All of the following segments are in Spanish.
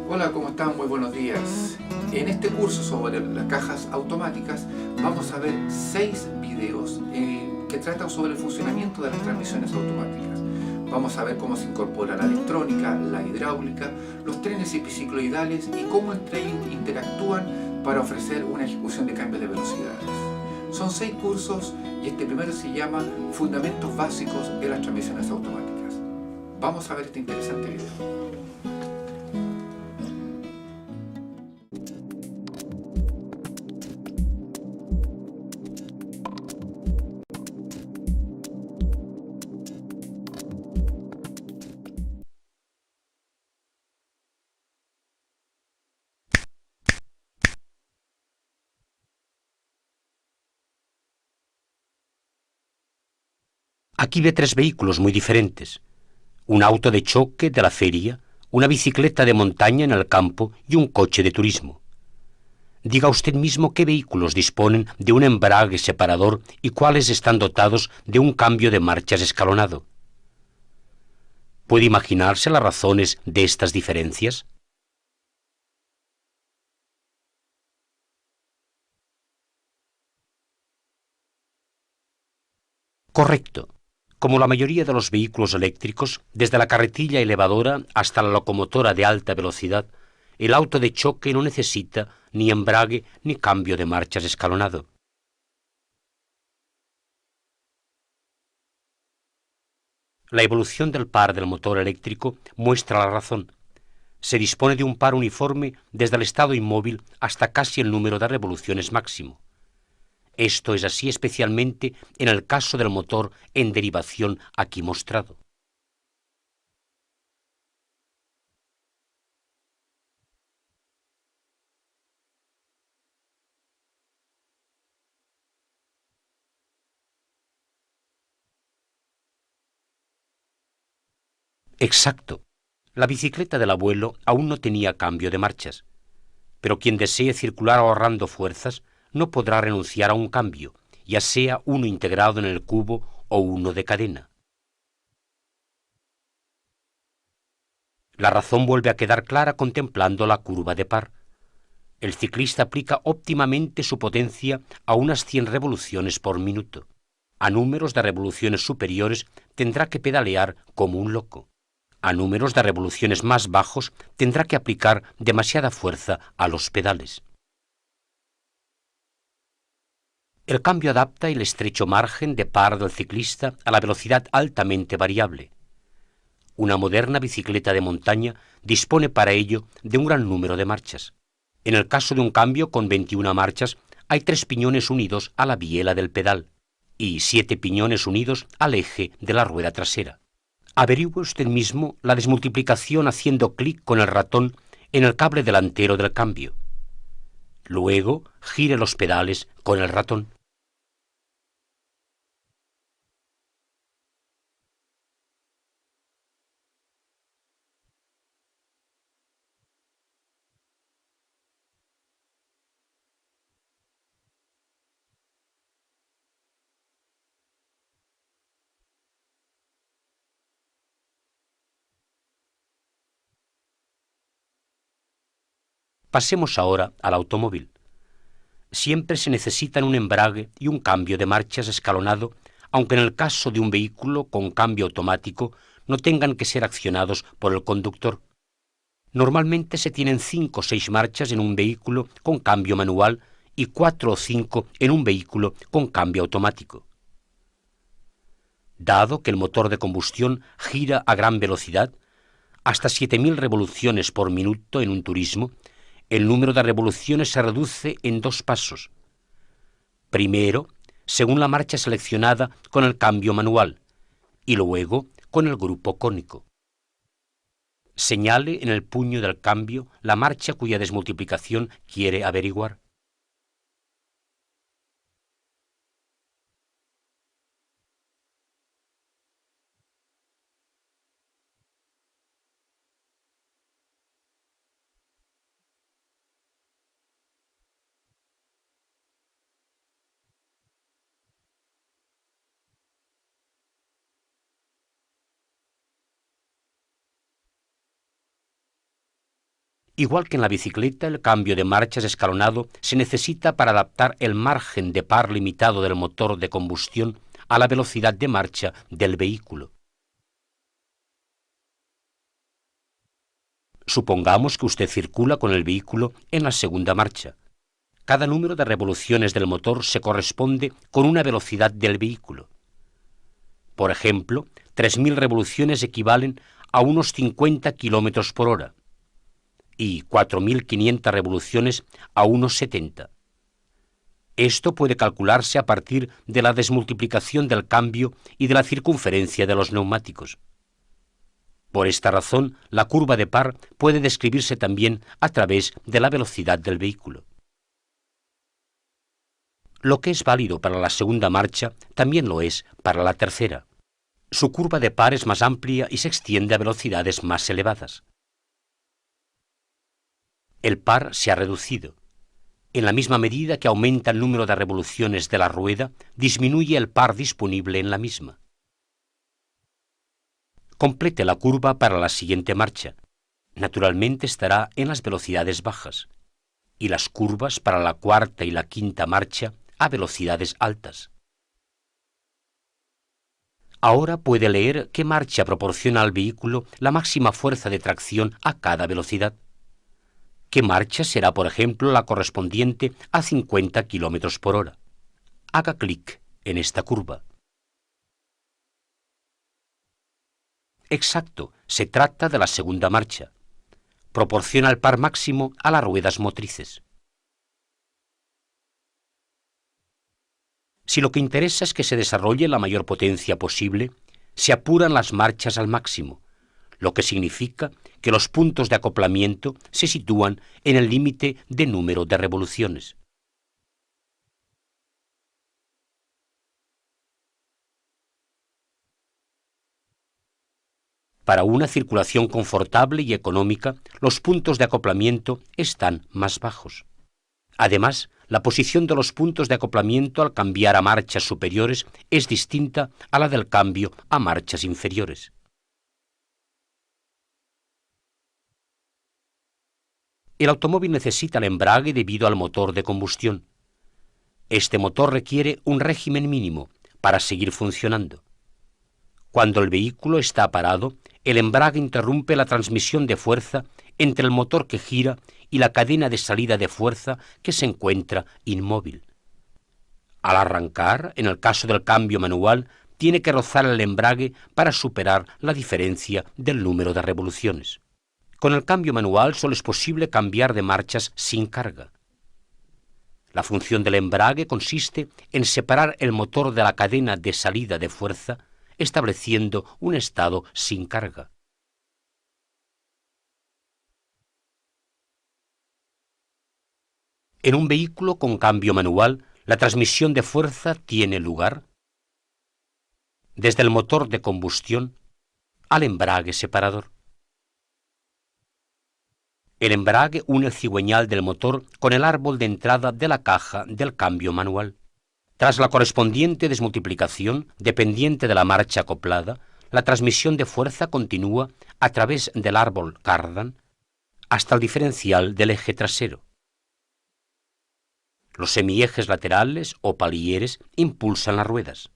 Hola, ¿cómo están? Muy buenos días. En este curso sobre las cajas automáticas vamos a ver 6 videos que tratan sobre el funcionamiento de las transmisiones automáticas. Vamos a ver cómo se incorpora la electrónica, la hidráulica, los trenes epicicloidales y cómo entre ellos interactúan para ofrecer una ejecución de cambios de velocidades. Son 6 cursos y este primero se llama Fundamentos básicos de las transmisiones automáticas. Vamos a ver este interesante video. Aquí ve tres vehículos muy diferentes. Un auto de choque de la feria, una bicicleta de montaña en el campo y un coche de turismo. Diga usted mismo qué vehículos disponen de un embrague separador y cuáles están dotados de un cambio de marchas escalonado. ¿Puede imaginarse las razones de estas diferencias? Correcto. Como la mayoría de los vehículos eléctricos, desde la carretilla elevadora hasta la locomotora de alta velocidad, el auto de choque no necesita ni embrague ni cambio de marchas escalonado. La evolución del par del motor eléctrico muestra la razón. Se dispone de un par uniforme desde el estado inmóvil hasta casi el número de revoluciones máximo. Esto es así especialmente en el caso del motor en derivación aquí mostrado. Exacto. La bicicleta del abuelo aún no tenía cambio de marchas, pero quien desee circular ahorrando fuerzas no podrá renunciar a un cambio, ya sea uno integrado en el cubo o uno de cadena. La razón vuelve a quedar clara contemplando la curva de par. El ciclista aplica óptimamente su potencia a unas 100 revoluciones por minuto. A números de revoluciones superiores tendrá que pedalear como un loco. A números de revoluciones más bajos tendrá que aplicar demasiada fuerza a los pedales. El cambio adapta el estrecho margen de par del ciclista a la velocidad altamente variable. Una moderna bicicleta de montaña dispone para ello de un gran número de marchas. En el caso de un cambio con 21 marchas, hay 3 piñones unidos a la biela del pedal y 7 piñones unidos al eje de la rueda trasera. Averigüe usted mismo la desmultiplicación haciendo clic con el ratón en el cable delantero del cambio. Luego, gire los pedales con el ratón. Pasemos ahora al automóvil. Siempre se necesitan un embrague y un cambio de marchas escalonado, aunque en el caso de un vehículo con cambio automático no tengan que ser accionados por el conductor. Normalmente se tienen 5 o 6 marchas en un vehículo con cambio manual y 4 o 5 en un vehículo con cambio automático. Dado que el motor de combustión gira a gran velocidad, hasta 7.000 revoluciones por minuto en un turismo, el número de revoluciones se reduce en 2 pasos. Primero, según la marcha seleccionada con el cambio manual, y luego con el grupo cónico. Señale en el puño del cambio la marcha cuya desmultiplicación quiere averiguar. Igual que en la bicicleta, el cambio de marchas escalonado se necesita para adaptar el margen de par limitado del motor de combustión a la velocidad de marcha del vehículo. Supongamos que usted circula con el vehículo en la segunda marcha. Cada número de revoluciones del motor se corresponde con una velocidad del vehículo. Por ejemplo, 3.000 revoluciones equivalen a unos 50 km por hora y 4.500 revoluciones a unos 70. Esto puede calcularse a partir de la desmultiplicación del cambio y de la circunferencia de los neumáticos. Por esta razón, la curva de par puede describirse también a través de la velocidad del vehículo. Lo que es válido para la segunda marcha también lo es para la tercera. Su curva de par es más amplia y se extiende a velocidades más elevadas. El par se ha reducido. En la misma medida que aumenta el número de revoluciones de la rueda, disminuye el par disponible en la misma. Complete la curva para la siguiente marcha. Naturalmente estará en las velocidades bajas, y las curvas para la cuarta y la quinta marcha a velocidades altas. Ahora puede leer qué marcha proporciona al vehículo la máxima fuerza de tracción a cada velocidad. ¿Qué marcha será, por ejemplo, la correspondiente a 50 km por hora? Haga clic en esta curva. Exacto, se trata de la segunda marcha. Proporciona el par máximo a las ruedas motrices. Si lo que interesa es que se desarrolle la mayor potencia posible, se apuran las marchas al máximo, lo que significa que los puntos de acoplamiento se sitúan en el límite de número de revoluciones. Para una circulación confortable y económica, los puntos de acoplamiento están más bajos. Además, la posición de los puntos de acoplamiento al cambiar a marchas superiores es distinta a la del cambio a marchas inferiores. El automóvil necesita el embrague debido al motor de combustión. Este motor requiere un régimen mínimo para seguir funcionando. Cuando el vehículo está parado, el embrague interrumpe la transmisión de fuerza entre el motor que gira y la cadena de salida de fuerza que se encuentra inmóvil. Al arrancar, en el caso del cambio manual, tiene que rozar el embrague para superar la diferencia del número de revoluciones. Con el cambio manual solo es posible cambiar de marchas sin carga. La función del embrague consiste en separar el motor de la cadena de salida de fuerza, estableciendo un estado sin carga. En un vehículo con cambio manual, la transmisión de fuerza tiene lugar desde el motor de combustión al embrague separador. El embrague une el cigüeñal del motor con el árbol de entrada de la caja del cambio manual. Tras la correspondiente desmultiplicación, dependiente de la marcha acoplada, la transmisión de fuerza continúa a través del árbol cardan hasta el diferencial del eje trasero. Los semiejes laterales o palilleres impulsan las ruedas.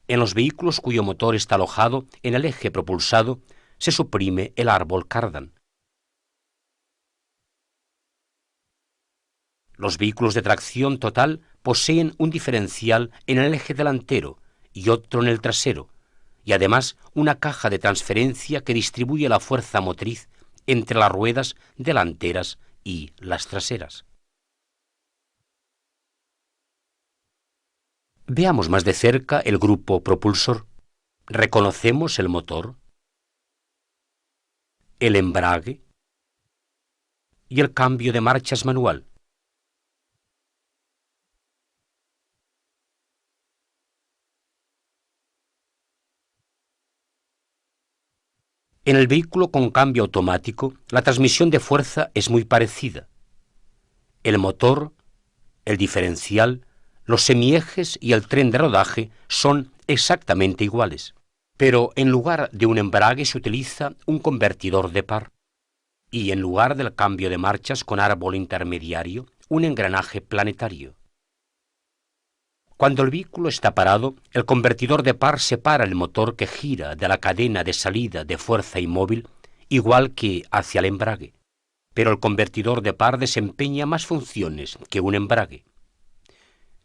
En los vehículos cuyo motor está alojado en el eje propulsado, se suprime el árbol cardan. Los vehículos de tracción total poseen un diferencial en el eje delantero y otro en el trasero, y además una caja de transferencia que distribuye la fuerza motriz entre las ruedas delanteras y las traseras. Veamos más de cerca el grupo propulsor. Reconocemos el motor, el embrague y el cambio de marchas manual. En el vehículo con cambio automático, la transmisión de fuerza es muy parecida. El motor, el diferencial, los semiejes y el tren de rodaje son exactamente iguales. Pero en lugar de un embrague se utiliza un convertidor de par y en lugar del cambio de marchas con árbol intermediario, un engranaje planetario. Cuando el vehículo está parado, el convertidor de par separa el motor que gira de la cadena de salida de fuerza y móvil, igual que hacia el embrague. Pero el convertidor de par desempeña más funciones que un embrague.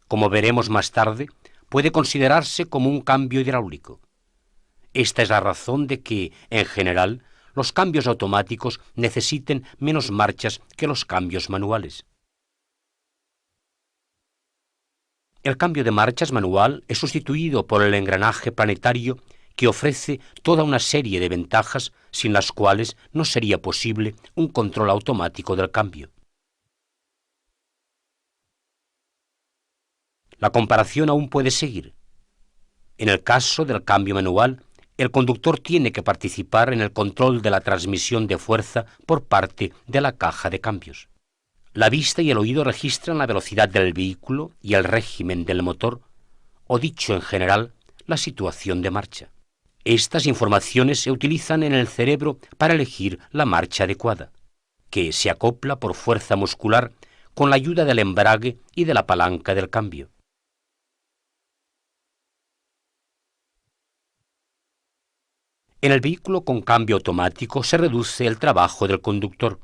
Como veremos más tarde, puede considerarse como un cambio hidráulico. Esta es la razón de que, en general, los cambios automáticos necesiten menos marchas que los cambios manuales. El cambio de marchas manual es sustituido por el engranaje planetario que ofrece toda una serie de ventajas sin las cuales no sería posible un control automático del cambio. La comparación aún puede seguir. En el caso del cambio manual, el conductor tiene que participar en el control de la transmisión de fuerza por parte de la caja de cambios. La vista y el oído registran la velocidad del vehículo y el régimen del motor, o dicho en general, la situación de marcha. Estas informaciones se utilizan en el cerebro para elegir la marcha adecuada, que se acopla por fuerza muscular con la ayuda del embrague y de la palanca del cambio. En el vehículo con cambio automático se reduce el trabajo del conductor.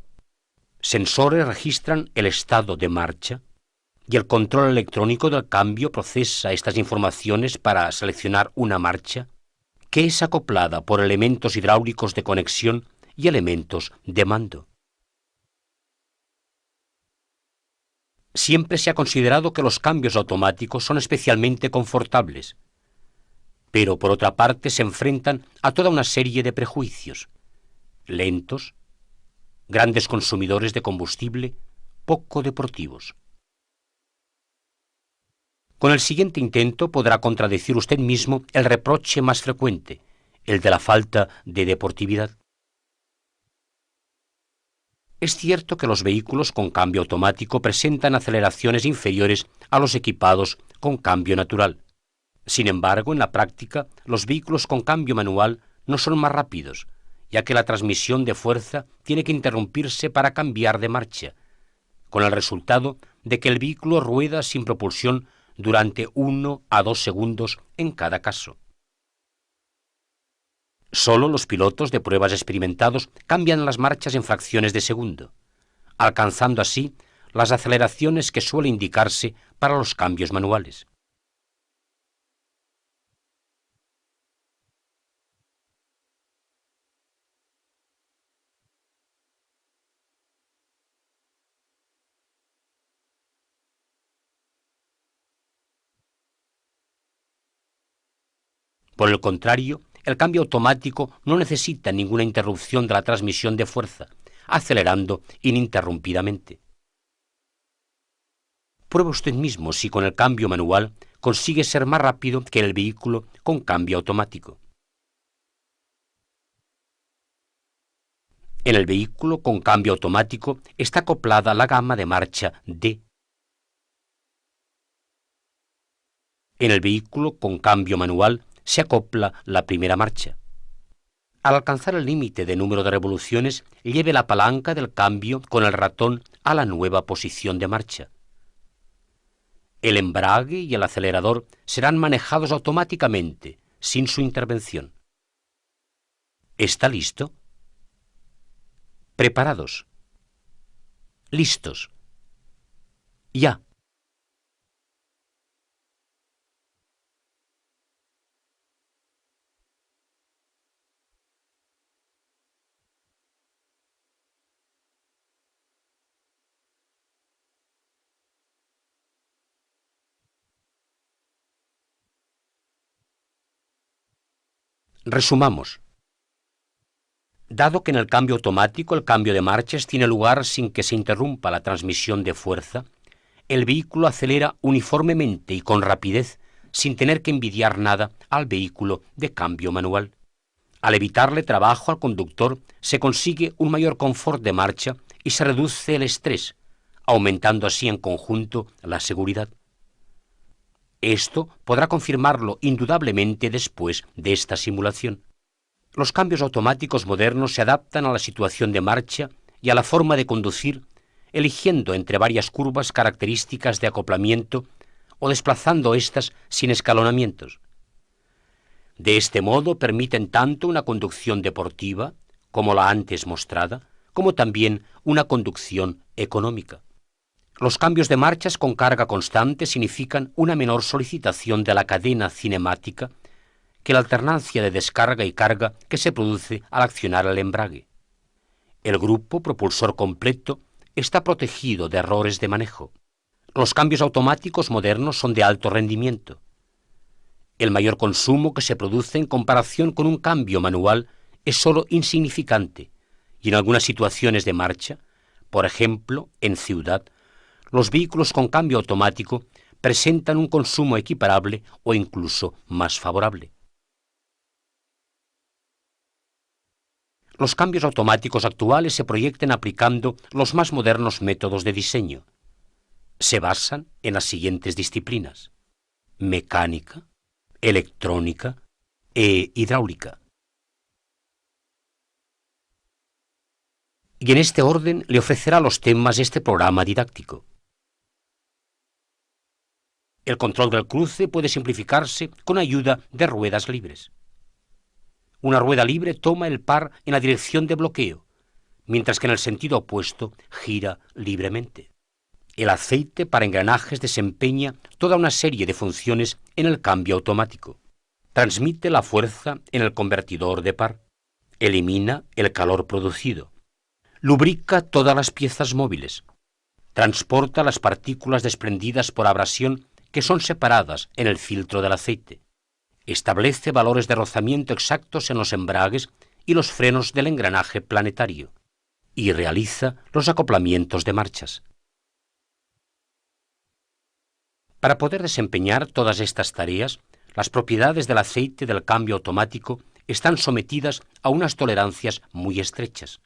Sensores registran el estado de marcha y el control electrónico del cambio procesa estas informaciones para seleccionar una marcha que es acoplada por elementos hidráulicos de conexión y elementos de mando. Siempre se ha considerado que los cambios automáticos son especialmente confortables, pero por otra parte se enfrentan a toda una serie de prejuicios: lentos, grandes consumidores de combustible, poco deportivos. Con el siguiente intento podrá contradecir usted mismo el reproche más frecuente, el de la falta de deportividad. Es cierto que los vehículos con cambio automático presentan aceleraciones inferiores a los equipados con cambio natural. Sin embargo, en la práctica, los vehículos con cambio manual no son más rápidos, ya que la transmisión de fuerza tiene que interrumpirse para cambiar de marcha, con el resultado de que el vehículo rueda sin propulsión durante 1 a 2 segundos en cada caso. Solo los pilotos de pruebas experimentados cambian las marchas en fracciones de segundo, alcanzando así las aceleraciones que suele indicarse para los cambios manuales. Por el contrario, el cambio automático no necesita ninguna interrupción de la transmisión de fuerza, acelerando ininterrumpidamente. Pruebe usted mismo si con el cambio manual consigue ser más rápido que el vehículo con cambio automático. En el vehículo con cambio automático está acoplada la gama de marcha D. En el vehículo con cambio manual se acopla la primera marcha. Al alcanzar el límite de número de revoluciones, lleve la palanca del cambio con el ratón a la nueva posición de marcha. El embrague y el acelerador serán manejados automáticamente, sin su intervención. ¿Está listo? ¿Preparados? ¿Listos? Ya. Resumamos. Dado que en el cambio automático el cambio de marchas tiene lugar sin que se interrumpa la transmisión de fuerza, el vehículo acelera uniformemente y con rapidez, sin tener que envidiar nada al vehículo de cambio manual. Al evitarle trabajo al conductor, se consigue un mayor confort de marcha y se reduce el estrés, aumentando así en conjunto la seguridad. Esto podrá confirmarlo indudablemente después de esta simulación. Los cambios automáticos modernos se adaptan a la situación de marcha y a la forma de conducir, eligiendo entre varias curvas características de acoplamiento o desplazando éstas sin escalonamientos. De este modo permiten tanto una conducción deportiva, como la antes mostrada, como también una conducción económica. Los cambios de marchas con carga constante significan una menor solicitación de la cadena cinemática que la alternancia de descarga y carga que se produce al accionar el embrague. El grupo propulsor completo está protegido de errores de manejo. Los cambios automáticos modernos son de alto rendimiento. El mayor consumo que se produce en comparación con un cambio manual es sólo insignificante, y en algunas situaciones de marcha, por ejemplo, en ciudad, los vehículos con cambio automático presentan un consumo equiparable o incluso más favorable. Los cambios automáticos actuales se proyectan aplicando los más modernos métodos de diseño. Se basan en las siguientes disciplinas: mecánica, electrónica e hidráulica. Y en este orden le ofrecerá los temas este programa didáctico. El control del cruce puede simplificarse con ayuda de ruedas libres. Una rueda libre toma el par en la dirección de bloqueo, mientras que en el sentido opuesto gira libremente. El aceite para engranajes desempeña toda una serie de funciones en el cambio automático. Transmite la fuerza en el convertidor de par. Elimina el calor producido. Lubrica todas las piezas móviles. Transporta las partículas desprendidas por abrasión que son separadas en el filtro del aceite. Establece valores de rozamiento exactos en los embragues y los frenos del engranaje planetario. Y realiza los acoplamientos de marchas. Para poder desempeñar todas estas tareas, las propiedades del aceite del cambio automático están sometidas a unas tolerancias muy estrechas.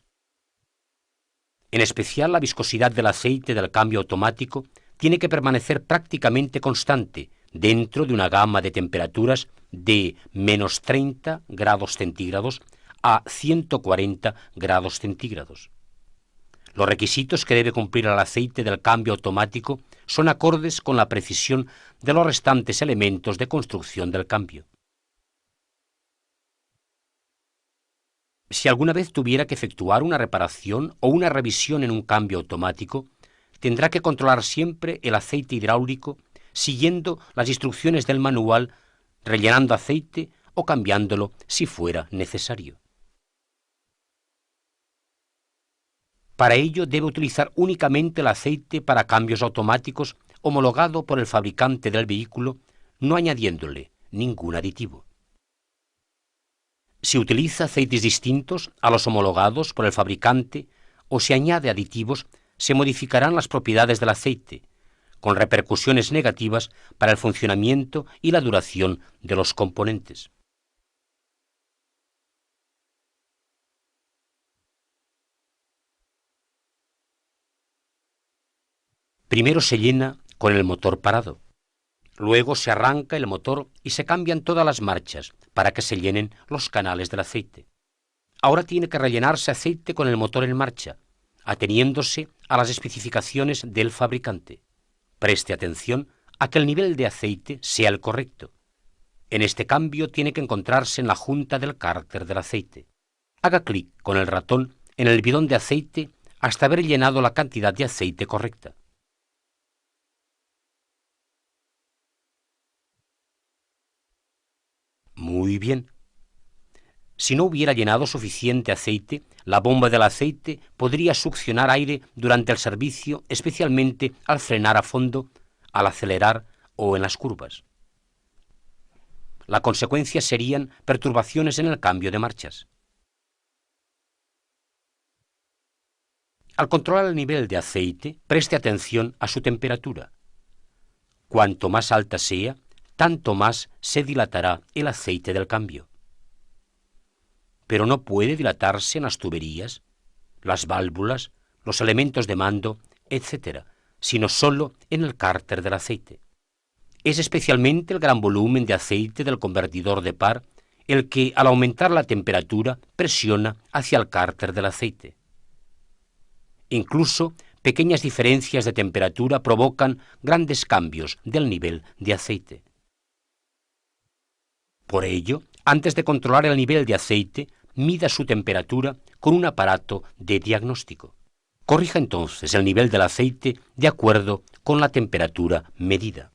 En especial, la viscosidad del aceite del cambio automático tiene que permanecer prácticamente constante dentro de una gama de temperaturas de menos 30 grados centígrados a 140 grados centígrados. Los requisitos que debe cumplir el aceite del cambio automático son acordes con la precisión de los restantes elementos de construcción del cambio. Si alguna vez tuviera que efectuar una reparación o una revisión en un cambio automático, tendrá que controlar siempre el aceite hidráulico siguiendo las instrucciones del manual, rellenando aceite o cambiándolo si fuera necesario. Para ello debe utilizar únicamente el aceite para cambios automáticos homologado por el fabricante del vehículo, no añadiéndole ningún aditivo. Si utiliza aceites distintos a los homologados por el fabricante o se añade aditivos, se modificarán las propiedades del aceite, con repercusiones negativas para el funcionamiento y la duración de los componentes. Primero se llena con el motor parado. Luego se arranca el motor y se cambian todas las marchas para que se llenen los canales del aceite. Ahora tiene que rellenarse aceite con el motor en marcha, ateniéndose a las especificaciones del fabricante. Preste atención a que el nivel de aceite sea el correcto. En este cambio tiene que encontrarse en la junta del cárter del aceite. Haga clic con el ratón en el bidón de aceite hasta haber llenado la cantidad de aceite correcta. Muy bien. Si no hubiera llenado suficiente aceite, la bomba del aceite podría succionar aire durante el servicio, especialmente al frenar a fondo, al acelerar o en las curvas. La consecuencia serían perturbaciones en el cambio de marchas. Al controlar el nivel de aceite, preste atención a su temperatura. Cuanto más alta sea, tanto más se dilatará el aceite del cambio. Pero no puede dilatarse en las tuberías, las válvulas, los elementos de mando, etc., sino solo en el cárter del aceite. Es especialmente el gran volumen de aceite del convertidor de par el que, al aumentar la temperatura, presiona hacia el cárter del aceite. Incluso pequeñas diferencias de temperatura provocan grandes cambios del nivel de aceite. Por ello, antes de controlar el nivel de aceite, mida su temperatura con un aparato de diagnóstico. Corrija entonces el nivel del aceite de acuerdo con la temperatura medida.